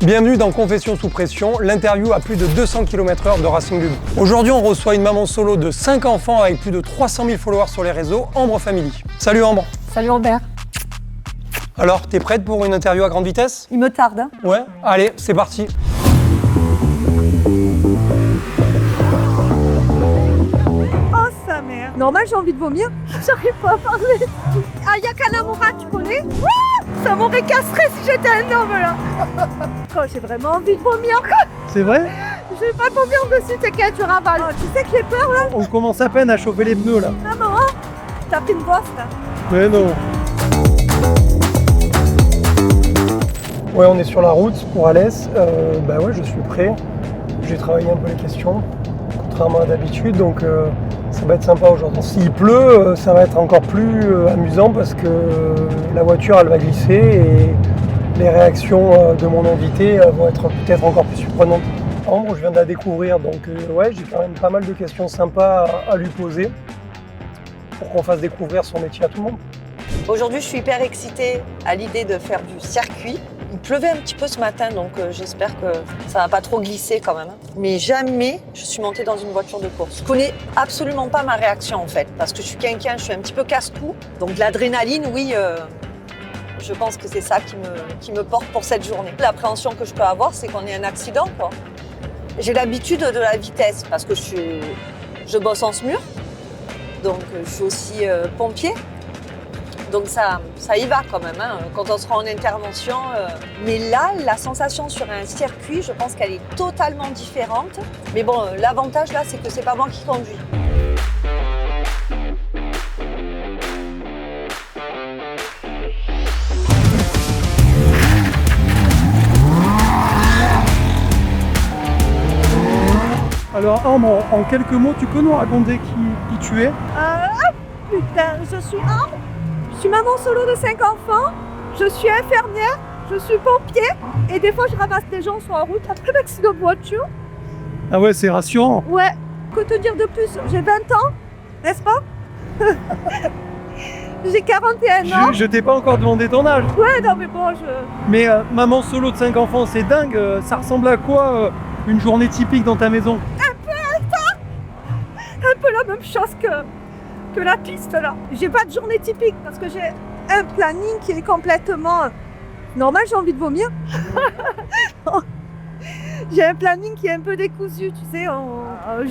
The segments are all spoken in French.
Bienvenue dans Confession sous pression, l'interview à plus de 200 km/h de Racing Lube. Aujourd'hui, on reçoit une maman solo de 5 enfants avec plus de 300 000 followers sur les réseaux, Ambre Family. Salut Ambre. Salut Robert. Alors, t'es prête pour une interview à grande vitesse? Il me tarde. Hein. Ouais, allez, c'est parti. Oh sa mère. Normal, j'ai envie de vomir. J'arrive pas à parler. Aya Kanamura, tu connais? Ça m'aurait castré si j'étais un homme là. Oh, j'ai vraiment envie de vomir. C'est vrai? Je vais pas vomir dessus, t'inquiète, je ravale. Oh, tu sais que j'ai peur là? On commence à peine à chauffer les pneus là. Ah maman, t'as pris une bosse là. Mais non. Ouais, on est sur la route pour Alès. Bah ouais, je suis prêt. J'ai travaillé un peu les questions, contrairement à d'habitude, donc ça va être sympa aujourd'hui. S'il pleut, ça va être encore plus amusant parce que la voiture, elle va glisser et les réactions de mon invité vont être peut-être encore plus surprenantes. Ambre, je viens de la découvrir, donc ouais, j'ai quand même pas mal de questions sympas à lui poser pour qu'on fasse découvrir son métier à tout le monde. Aujourd'hui, je suis hyper excitée à l'idée de faire du circuit. Il pleuvait un petit peu ce matin, donc j'espère que ça va pas trop glisser quand même. Mais jamais je suis montée dans une voiture de course. Je connais absolument pas ma réaction en fait, parce que je suis quelqu'un, je suis un petit peu casse-cou. Donc de l'adrénaline, oui, je pense que c'est ça qui me porte pour cette journée. L'appréhension que je peux avoir, c'est qu'on ait un accident, quoi. J'ai l'habitude de la vitesse, parce que je bosse en SMUR, donc je suis aussi pompier. Donc ça y va quand même, hein, quand on sera en intervention. Mais là, la sensation sur un circuit, je pense qu'elle est totalement différente. Mais bon, l'avantage là, c'est que c'est pas moi qui conduis. Alors Ambre, en quelques mots, tu peux nous raconter qui tu es? Putain, je suis Ambre. Je suis maman solo de 5 enfants. Je suis infirmière. Je suis pompier. Et des fois, je ramasse des gens sur la route après l'accident de voiture. Ah ouais, c'est rassurant. Ouais. Que te dire de plus? J'ai 20 ans, n'est-ce pas? J'ai 41 ans. Je t'ai pas encore demandé ton âge. Ouais, non mais bon, Mais maman solo de 5 enfants, c'est dingue. Ça ressemble à quoi une journée typique dans ta maison? un peu la même chose que la piste là. J'ai pas de journée typique parce que j'ai un planning qui est complètement normal, j'ai envie de vomir. J'ai un planning qui est un peu décousu, tu sais.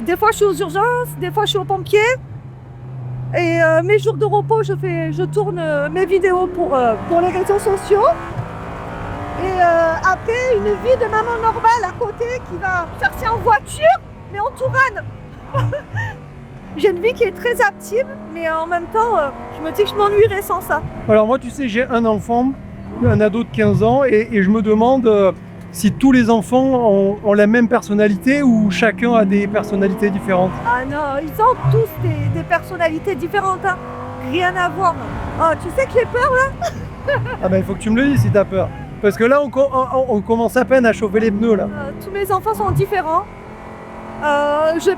Des fois je suis aux urgences, des fois je suis aux pompiers. Et mes jours de repos, je tourne mes vidéos pour les réseaux sociaux. Et après, une vie de maman normale à côté qui va faire ça en voiture, mais en Tourane. J'ai une vie qui est très active, mais en même temps, je me dis que je m'ennuierais sans ça. Alors moi, tu sais, j'ai un enfant, un ado de 15 ans, et je me demande si tous les enfants ont la même personnalité ou chacun a des personnalités différentes. Ah non, ils ont tous des personnalités différentes, hein. Rien à voir. Oh, tu sais que j'ai peur là? Ah ben, il faut que tu me le dises si t'as peur. Parce que là, on commence à peine à chauffer les pneus là. Tous mes enfants sont différents. Je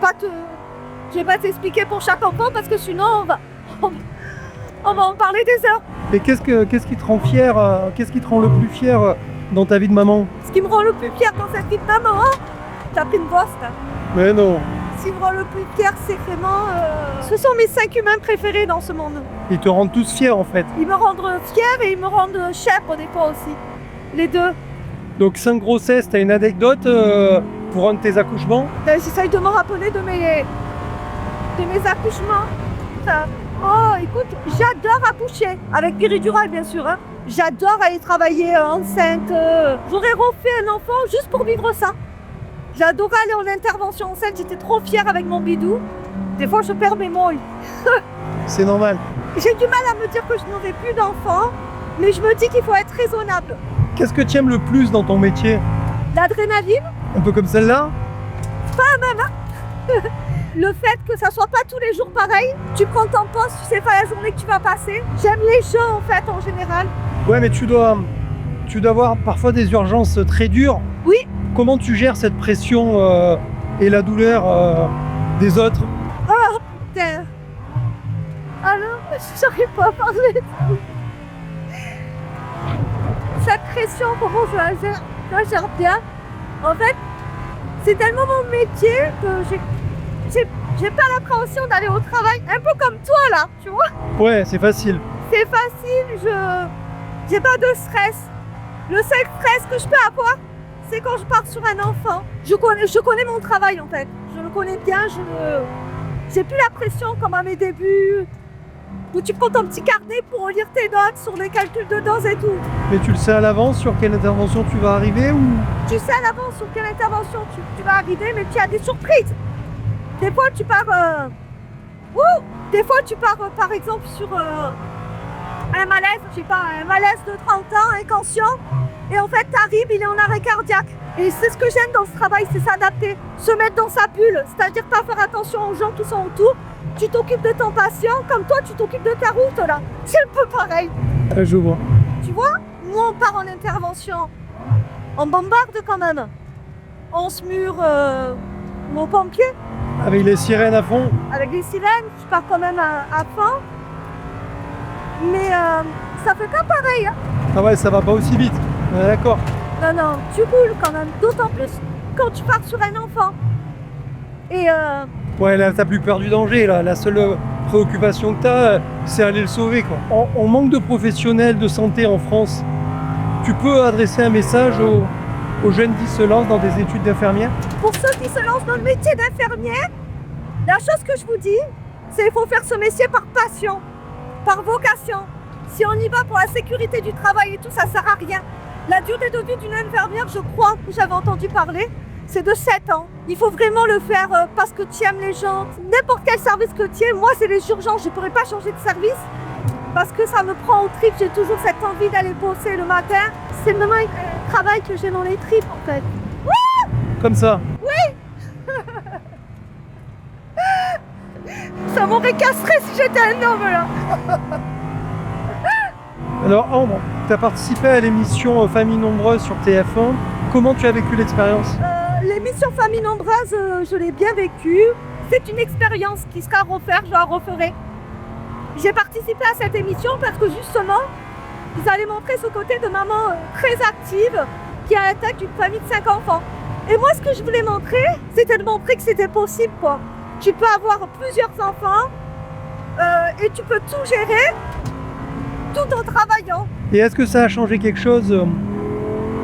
vais pas t'expliquer pour chaque enfant parce que sinon on va en parler des heures. Et qu'est-ce qui te rend fier, qu'est-ce qui te rend le plus fier dans ta vie de maman? Ce qui me rend le plus fier dans cette vie de maman, hein, t'as pris une bosse là. Mais non. Ce qui me rend le plus fier, c'est vraiment... Ce sont mes 5 humains préférés dans ce monde. Ils te rendent tous fiers en fait. Ils me rendent fière et ils me rendent chèvre des fois aussi. Les deux. Donc 5 grossesses, t'as une anecdote pour un de tes accouchements? J'essaye de me rappeler de mes accouchements. Oh, écoute, j'adore accoucher. Avec péridurale, bien sûr. Hein. J'adore aller travailler enceinte. J'aurais refait un enfant juste pour vivre ça. J'adorais aller en intervention enceinte. J'étais trop fière avec mon bidou. Des fois, je perds mes mots. C'est normal. J'ai du mal à me dire que je n'aurai plus d'enfants. Mais je me dis qu'il faut être raisonnable. Qu'est-ce que tu aimes le plus dans ton métier? L'adrénaline. Un peu comme celle-là? Pas même, hein. Le fait que ça soit pas tous les jours pareil, tu prends ton poste, tu sais pas la journée que tu vas passer. J'aime les gens en fait en général. Ouais, mais tu dois avoir parfois des urgences très dures. Oui. Comment tu gères cette pression et la douleur des autres? Oh putain. Alors, j'arrive pas à parler. Cette pression, comment je la gère? Ça gère bien. En fait, c'est tellement mon métier que j'ai pas l'appréhension d'aller au travail, un peu comme toi là, tu vois. Ouais, c'est facile. C'est facile, j'ai pas de stress. Le seul stress que je peux avoir, c'est quand je pars sur un enfant. Je connais mon travail en fait. Je le connais bien, j'ai plus la pression comme à mes débuts, où tu prends ton petit carnet pour lire tes notes sur les calculs de doses et tout. Mais tu le sais à l'avance sur quelle intervention tu vas arriver ou... Tu sais à l'avance sur quelle intervention tu vas arriver, mais tu as des surprises. Des fois tu pars... Des fois tu pars par exemple sur un malaise, je sais pas, un malaise de 30 ans, inconscient, et en fait t'arrives, il est en arrêt cardiaque. Et c'est ce que j'aime dans ce travail, c'est s'adapter, se mettre dans sa bulle, c'est-à-dire pas faire attention aux gens qui sont autour. Tu t'occupes de ton patient comme toi tu t'occupes de ta route là. C'est un peu pareil. Je vois. Tu vois, nous on part en intervention, on bombarde quand même. On se mure nos pompiers. Avec les sirènes à fond. Avec les sirènes, je pars quand même à fond. Mais ça fait pas pareil. Hein. Ah ouais, ça va pas aussi vite. D'accord. Non, tu roules quand même. D'autant plus quand tu pars sur un enfant. Et ouais, là, t'as plus peur du danger. Là. La seule préoccupation que t'as, c'est aller le sauver, quoi. On manque de professionnels de santé en France. Tu peux adresser un message aux jeunes qui se lancent dans des études d'infirmière? Pour ceux qui se lancent dans le métier d'infirmière, la chose que je vous dis, c'est qu'il faut faire ce métier par passion, par vocation. Si on y va pour la sécurité du travail et tout, ça sert à rien. La durée de vie d'une infirmière, je crois que j'avais entendu parler, c'est de 7 ans. Il faut vraiment le faire parce que tu aimes les gens. N'importe quel service que tu aimes, moi c'est les urgences, je ne pourrais pas changer de service parce que ça me prend aux tripes, j'ai toujours cette envie d'aller bosser le matin. C'est vraiment un travail que j'ai dans les tripes en fait. Comme ça? Ça m'aurait castré si j'étais un homme là. Alors Ambre, tu as participé à l'émission Famille Nombreuse sur TF1. Comment tu as vécu l'expérience? L'émission Famille Nombreuse, je l'ai bien vécue. C'est une expérience qui sera à refaire, je la referai. J'ai participé à cette émission parce que justement, ils allaient montrer ce côté de maman très active qui a la tête d'une famille de 5 enfants. Et moi, ce que je voulais montrer, c'était de montrer que c'était possible, quoi. Tu peux avoir plusieurs enfants et tu peux tout gérer tout en travaillant. Et est-ce que ça a changé quelque chose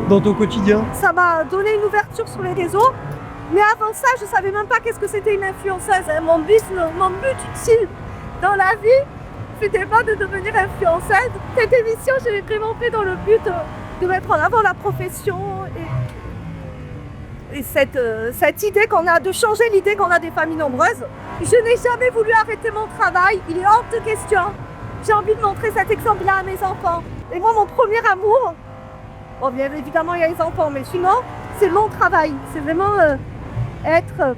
dans ton quotidien? Ça m'a donné une ouverture sur les réseaux, mais avant ça, je savais même pas qu'est-ce que c'était une influenceuse. Mon but utile dans la vie, c'était pas de devenir influenceuse. Cette émission, je l'ai vraiment fait dans le but de mettre en avant la profession et cette idée qu'on a, de changer l'idée qu'on a des familles nombreuses. Je n'ai jamais voulu arrêter mon travail, il est hors de question. J'ai envie de montrer cet exemple-là à mes enfants. Et moi, mon premier amour, bon, bien évidemment, il y a les enfants, mais sinon, c'est mon travail. C'est vraiment être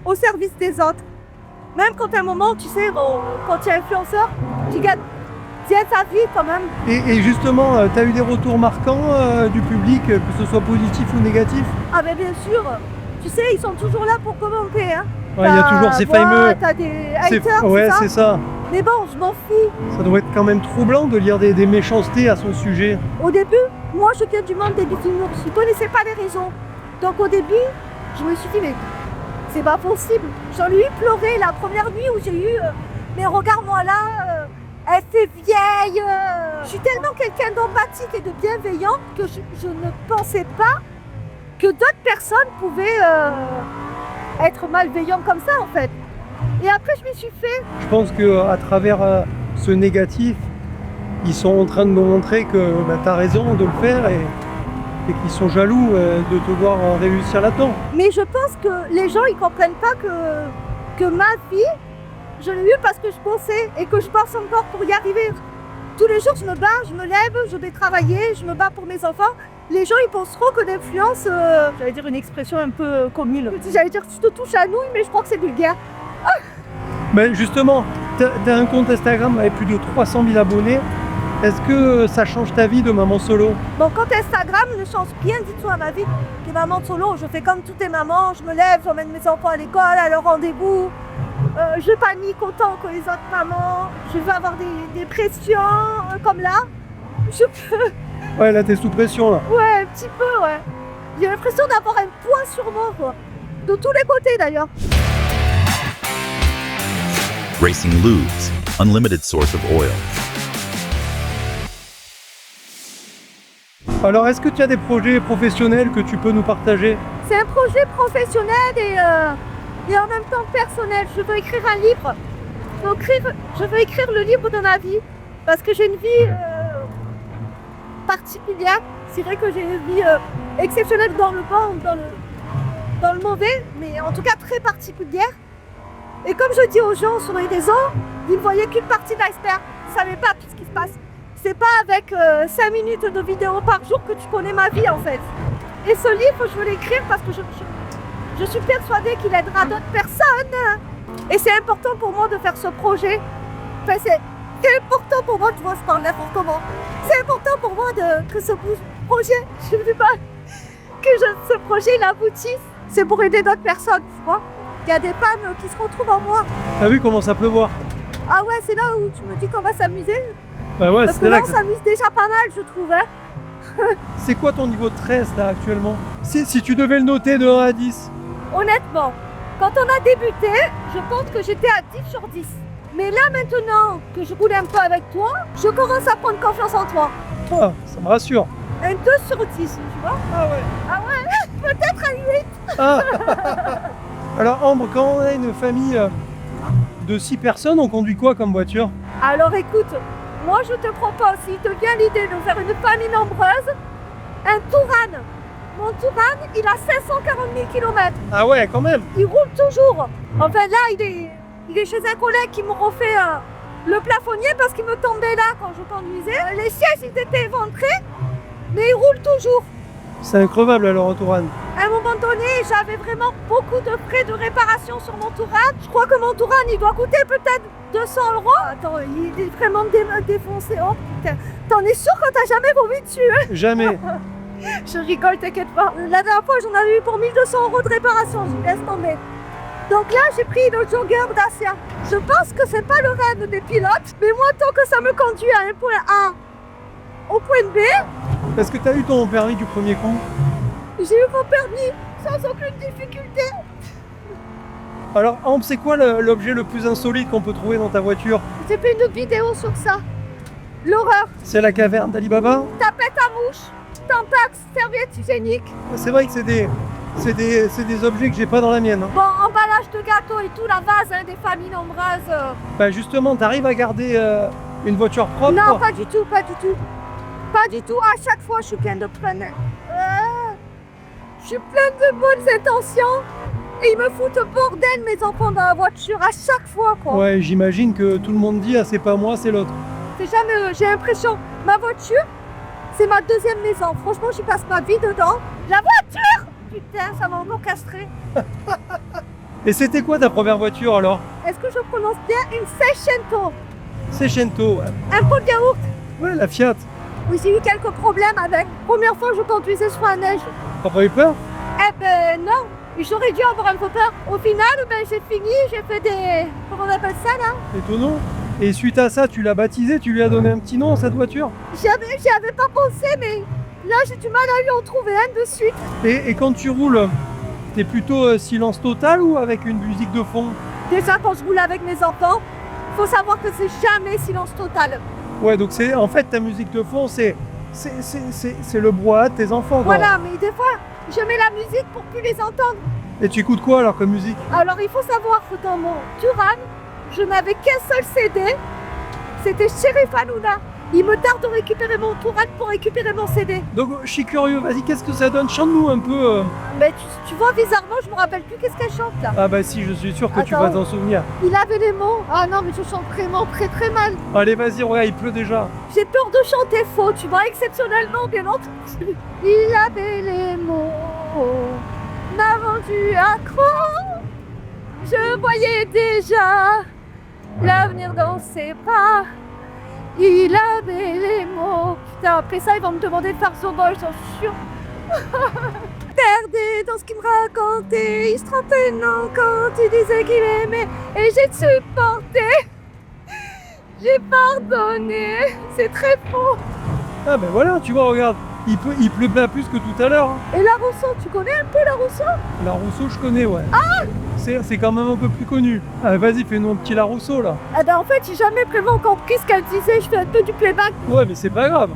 au service des autres. Même quand à un moment, tu sais, quand tu es influenceur, tu gagnes bien ta vie quand même. Et justement, tu as eu des retours marquants du public, que ce soit positif ou négatif? Ah ben bien sûr, tu sais, ils sont toujours là pour commenter. Hein. Ouais, il y a toujours ces fameux... T'as des haters, ouais, c'est ça. Mais bon, je m'en fous. Ça doit être quand même troublant de lire des méchancetés à son sujet. Au début, moi je viens du monde des bisounours, je ne connaissais pas les raisons. Donc au début, je me suis dit, mais c'est pas possible. J'en ai eu pleuré la première nuit où j'ai eu, mais regarde-moi là, elle fait vieille. Je suis tellement quelqu'un d'empathique et de bienveillant que je ne pensais pas que d'autres personnes pouvaient être malveillantes comme ça en fait. Et après je m'y suis fait. Je pense qu'à travers ce négatif, ils sont en train de nous montrer que tu as raison de le faire et qu'ils sont jaloux de te voir réussir là-dedans. Mais je pense que les gens ils comprennent pas que ma vie, je l'ai eue parce que je pensais et que je pense encore pour y arriver. Tous les jours je me bats, je me lève, je vais travailler, je me bats pour mes enfants. Les gens ils penseront que l'influence, j'allais dire une expression un peu commune. J'allais dire tu te touches à nouilles, mais je crois que c'est vulgaire. Mais justement, tu as un compte Instagram avec plus de 300 000 abonnés. Est-ce que ça change ta vie de maman solo? Mon compte Instagram ne change rien du tout à ma vie de maman solo. Je fais comme toutes les mamans, je me lève, j'emmène mes enfants à l'école, à leur rendez-vous. Je panique autant que les autres mamans. Je veux avoir des pressions comme là. Je peux Ouais, là, t'es sous pression, là. Ouais, un petit peu, ouais. J'ai l'impression d'avoir un poids sur moi, quoi. De tous les côtés, d'ailleurs. Racing Lubes, unlimited source of oil. Alors, est-ce que tu as des projets professionnels que tu peux nous partager? C'est un projet professionnel et en même temps personnel. Je veux écrire un livre. Je veux écrire le livre de ma vie. Parce que j'ai une vie particulière. C'est vrai que j'ai une vie exceptionnelle dans le bon ou dans le mauvais, mais en tout cas très particulière. Et comme je dis aux gens sur les réseaux, ils ne voyaient qu'une partie de l'iceberg. Ils ne savaient pas tout ce qui se passe. C'est pas avec 5 minutes de vidéo par jour que tu connais ma vie en fait. Et ce livre, je veux l'écrire parce que je suis persuadée qu'il aidera d'autres personnes. Et c'est important pour moi de faire ce projet. Enfin, c'est important pour moi, tu vois, je parle n'importe comment. C'est important pour moi que ce projet, je ne sais pas, ce projet il aboutisse. C'est pour aider d'autres personnes, tu vois. Il y a des femmes qui se retrouvent en moi. T'as vu comment ça peut voir? Ah ouais, c'est là où tu me dis qu'on va s'amuser. Bah ouais, Parce que c'est là, là on s'amuse déjà pas mal, je trouve. Hein. C'est quoi ton niveau de stress, là, actuellement? Si tu devais le noter de 1 à 10. Honnêtement, quand on a débuté, je pense que j'étais à 10 sur 10. Mais là, maintenant que je roule un peu avec toi, je commence à prendre confiance en toi. Ah, ça me rassure. Un 2 sur 10, tu vois. Ah ouais. Ah ouais, peut-être un 8. Ah. Alors Ambre, quand on a une famille de 6 personnes, on conduit quoi comme voiture? Alors écoute, moi je te propose, s'il te vient l'idée de faire une famille nombreuse, un Touran. Mon Touran, il a 540 000 km. Ah ouais, quand même. Il roule toujours. Enfin là, il est chez un collègue qui m'a refait le plafonnier parce qu'il me tombait là quand je conduisais. Les sièges, ils étaient éventrés, mais il roule toujours. C'est increvable alors, Touran. À un moment donné, j'avais vraiment beaucoup de frais de réparation sur mon Touran. Je crois que mon Touran, il doit coûter peut-être 200 €. Attends, il est vraiment défoncé. Oh putain, t'en es sûr que t'as jamais vomi dessus, hein? Jamais. Je rigole, t'inquiète pas. La dernière fois, j'en avais eu pour 1 200 € de réparation, je laisse tomber. Donc là, j'ai pris le jogger Dacia. Je pense que c'est pas le rêve des pilotes, mais moi, tant que ça me conduit à un point A au point B, Est-ce que t'as eu ton permis du premier coup? j'ai eu mon permis sans aucune difficulté. Alors Ambre, c'est quoi l'objet le plus insolite qu'on peut trouver dans ta voiture? J'ai fait une vidéo sur ça. L'horreur. C'est la caverne d'Alibaba? Tapette à mouche, tampax, serviette hygiénique. C'est vrai que c'est des objets que j'ai pas dans la mienne. Hein. Bon, emballage de gâteaux et tout, la vase hein, des familles nombreuses. Bah justement, t'arrives à garder une voiture propre? Non, pas du tout, pas du tout. Pas du tout, à chaque fois je suis pleine de preneurs. Je suis pleine de bonnes intentions. Et ils me foutent bordel mes enfants dans la voiture à chaque fois quoi. Ouais, j'imagine que tout le monde dit ah c'est pas moi, c'est l'autre. C'est jamais eux, j'ai l'impression. Ma voiture, c'est ma deuxième maison. Franchement, j'y passe ma vie dedans. La voiture! Putain, ça m'a encore castré. Et c'était quoi ta première voiture alors? Est-ce que je prononce bien une Seicento? Seicento, ouais. Un pot de yaourt? Ouais, la Fiat. Oui, j'ai eu quelques problèmes avec. Première fois, je conduisais sur la neige. T'as pas eu peur? Eh ben non, j'aurais dû avoir un peu peur. Au final, ben, j'ai fini, j'ai fait des... Comment on appelle ça là? Étonnant. Et suite à ça, tu l'as baptisé, tu lui as donné un petit nom à cette voiture? J'y avais pas pensé, mais là, j'ai du mal à lui en trouver un de suite. Et quand tu roules, t'es plutôt silence total ou avec une musique de fond? Déjà, quand je roule avec mes enfants, faut savoir que c'est jamais silence total. Ouais, donc c'est en fait ta musique de fond, c'est le brouhaha de tes enfants. Quoi. Voilà, mais des fois, je mets la musique pour plus les entendre. Et tu écoutes quoi alors comme musique? Alors, il faut savoir que dans mon Touran, je n'avais qu'un seul CD, c'était Sheriff Hanouna. Il me tarde de récupérer mon Touran pour récupérer mon CD. Donc je suis curieux, vas-y, qu'est-ce que ça donne? Chante-nous un peu. Mais tu vois, bizarrement, je me rappelle plus qu'est-ce qu'elle chante là. Ah bah si, je suis sûr que tu Attends. vas t'en souvenir. Il avait les mots. Ah non, mais je chante vraiment très très mal. Allez, vas-y, regarde, il pleut déjà. J'ai peur de chanter faux, tu vois, exceptionnellement, bien entendu. Il avait les mots, m'a rendu accro. Je voyais déjà l'avenir dans ses bras. Il avait les mots. Putain, après ça, ils vont me demander de faire Zobol, j'en suis sûre. Perdé dans ce qu'il me racontait, il se trompait non quand il disait qu'il aimait. Et j'ai supporté, j'ai pardonné. C'est très faux. Ah ben voilà, tu vois, regarde, il pleut bien plus que tout à l'heure. Hein. Et la Rousseau, tu connais un peu la Rousseau? La Rousseau, je connais, ouais. Ah, c'est quand même un peu plus connu. Ah, vas-y, fais-nous un petit La Rousseau, là. Eh ben en fait, j'ai jamais vraiment compris ce qu'elle disait, je fais un peu du playback. Ouais, mais c'est pas grave.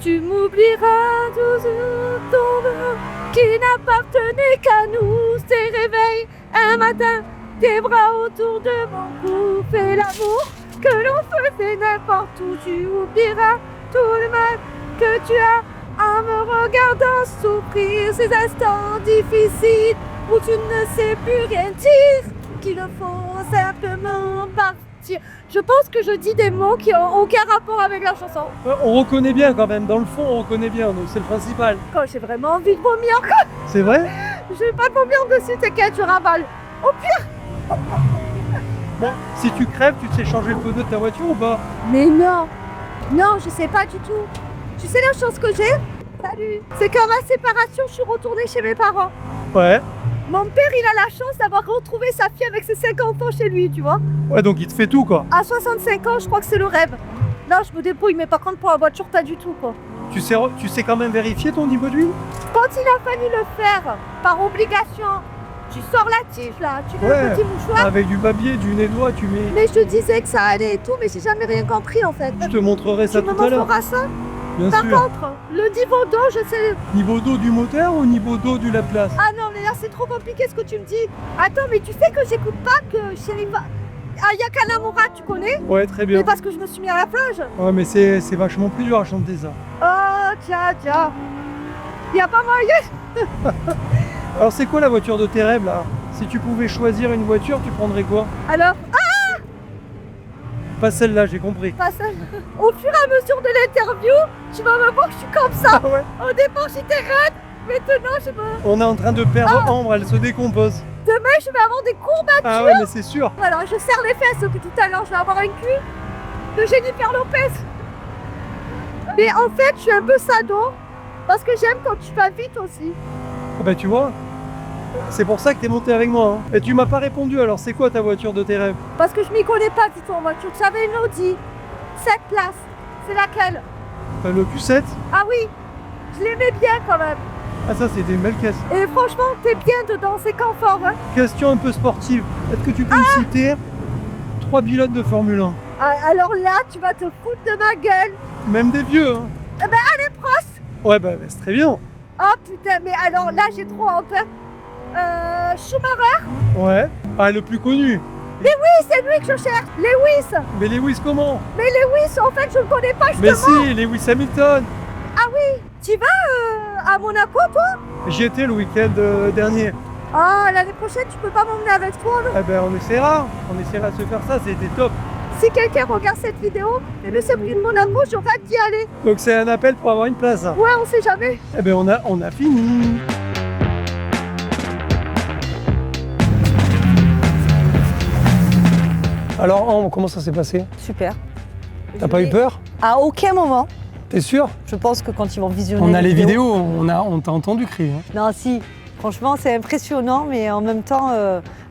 Tu m'oublieras toujours ton nom qui n'appartenait qu'à nous. Tes réveils, un matin, tes bras autour de mon cou. Fais l'amour que l'on faisait n'importe où. Tu oublieras tout le mal que tu as en me regardant souffrir. Ces instants difficiles où tu ne sais plus rien dire, qu'il faut simplement partir. Je pense que je dis des mots qui n'ont aucun rapport avec la chanson. On reconnaît bien quand même, dans le fond, on reconnaît bien, donc c'est le principal. Quand j'ai vraiment envie de vomir, quoi. C'est vrai? Je vais pas vomir dessus, t'inquiète, je ravale. Au pire. Bon, si tu crèves, tu sais changer le pneu de ta voiture ou pas? Mais non. Non, je sais pas du tout. Tu sais la chance que j'ai? Salut. C'est qu'à ma séparation, je suis retournée chez mes parents. Ouais. Mon père, il a la chance d'avoir retrouvé sa fille avec ses 5 enfants chez lui, tu vois. Ouais, donc il te fait tout, quoi. À 65 ans, je crois que c'est le rêve. Non, je me débrouille, mais par contre, pour la voiture, pas du tout, quoi. Tu sais quand même vérifier ton niveau d'huile? Quand il a fallu le faire, par obligation, tu sors la tige, là, tu mets le petit mouchoir. Avec du papier, du nettoie, tu mets... Mais je te disais que ça allait et tout, mais j'ai jamais rien compris, en fait. Je te montrerai ça Tu me tout à l'heure. montreras ça? Bien Par sûr. contre, le niveau d'eau, je sais... Niveau d'eau du moteur ou niveau d'eau du Laplace? Ah non, mais là, c'est trop compliqué ce que tu me dis. Attends, mais tu sais que j'écoute pas que Sherifa... Aya Kanamura, tu connais? Ouais, très bien. Mais parce que je me suis mis à la plage. Ouais, mais c'est vachement plus dur à chanter ça. Oh, tiens. Y a pas moyen. Alors c'est quoi la voiture de tes rêves, là? Si tu pouvais choisir une voiture, tu prendrais quoi? Alors, Pas celle-là, j'ai compris. pas ça. Au fur et à mesure de l'interview, tu vas me voir que je suis comme ça. Ah ouais? Au départ, j'étais raide. Maintenant, je me... On est en train de perdre Ambre, elle se décompose. Demain, je vais avoir des courbatures. Ah ouais, mais c'est sûr. Alors, je serre les fesses depuis tout à l'heure. Je vais avoir un cul de Jennifer Lopez. Mais en fait, je suis un peu sado. Parce que j'aime quand tu vas vite aussi. Ah bah tu vois, c'est pour ça que t'es monté avec moi. Hein. Et tu m'as pas répondu, alors c'est quoi ta voiture de tes rêves? Parce que je m'y connais pas du tout en voiture. J'avais une Audi. 7 places. C'est laquelle? Le Q7? Ah oui, je l'aimais bien quand même. Ah ça c'était une belle caisse. Et franchement, t'es bien dedans, c'est confort. Hein. Question un peu sportive. Est-ce que tu peux me citer 3 pilotes de Formule 1? Ah, alors là, tu vas te foutre de ma gueule. Même des vieux, hein? Eh ben, allez, Prost. Ouais, bah c'est très bien. Oh putain, mais alors là, j'ai trop honte. Schumacher. Ouais. Ah, le plus connu. Oui, c'est lui que je cherche. Lewis. Mais Lewis comment? Mais Lewis, en fait, je ne connais pas Mais justement. si, Lewis Hamilton. Ah oui, tu vas à Monaco, toi? J'y étais le week-end dernier. Ah, l'année prochaine, tu peux pas m'emmener avec toi, non? Eh ben on essaiera de se faire ça, c'était top. Si quelqu'un regarde cette vidéo et le prix de Monaco, j'aurais hâte d'y aller. Donc c'est un appel pour avoir une place. Hein. Ouais, on sait jamais. Eh ben on a fini. Alors Ambre, comment ça s'est passé? Super. T'as pas eu peur? À aucun moment. T'es sûr? Je pense que quand ils vont visionner. On a les vidéos, on t'a entendu crier. Hein. Non, si. Franchement, c'est impressionnant, mais en même temps,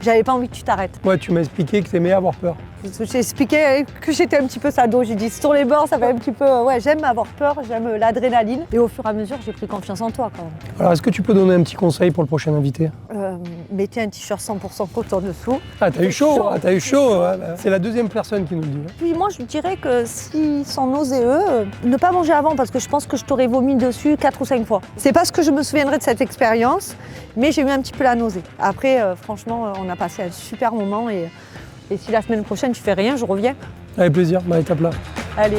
j'avais pas envie que tu t'arrêtes. Ouais, tu m'as expliqué que t'aimais avoir peur. J'ai expliqué que j'étais un petit peu sado. J'ai dit sur les bords, ça fait un petit peu. Ouais, j'aime avoir peur, j'aime l'adrénaline. Et au fur et à mesure, j'ai pris confiance en toi quand même. Alors est-ce que tu peux donner un petit conseil pour le prochain invité? Mettez un t-shirt 100% coton dessous. Ah, t'as eu chaud, ouais, bah, c'est la deuxième personne qui nous le dit. Hein. Oui, moi je dirais que s'ils sont nauséeux, ne pas manger avant parce que je pense que je t'aurais vomi dessus 4 ou 5 fois. C'est pas ce que je me souviendrai de cette expérience, mais j'ai eu un petit peu la nausée. Après, franchement, on a passé un super moment et si la semaine prochaine tu fais rien, je reviens. Avec plaisir, bah étape là. Allez.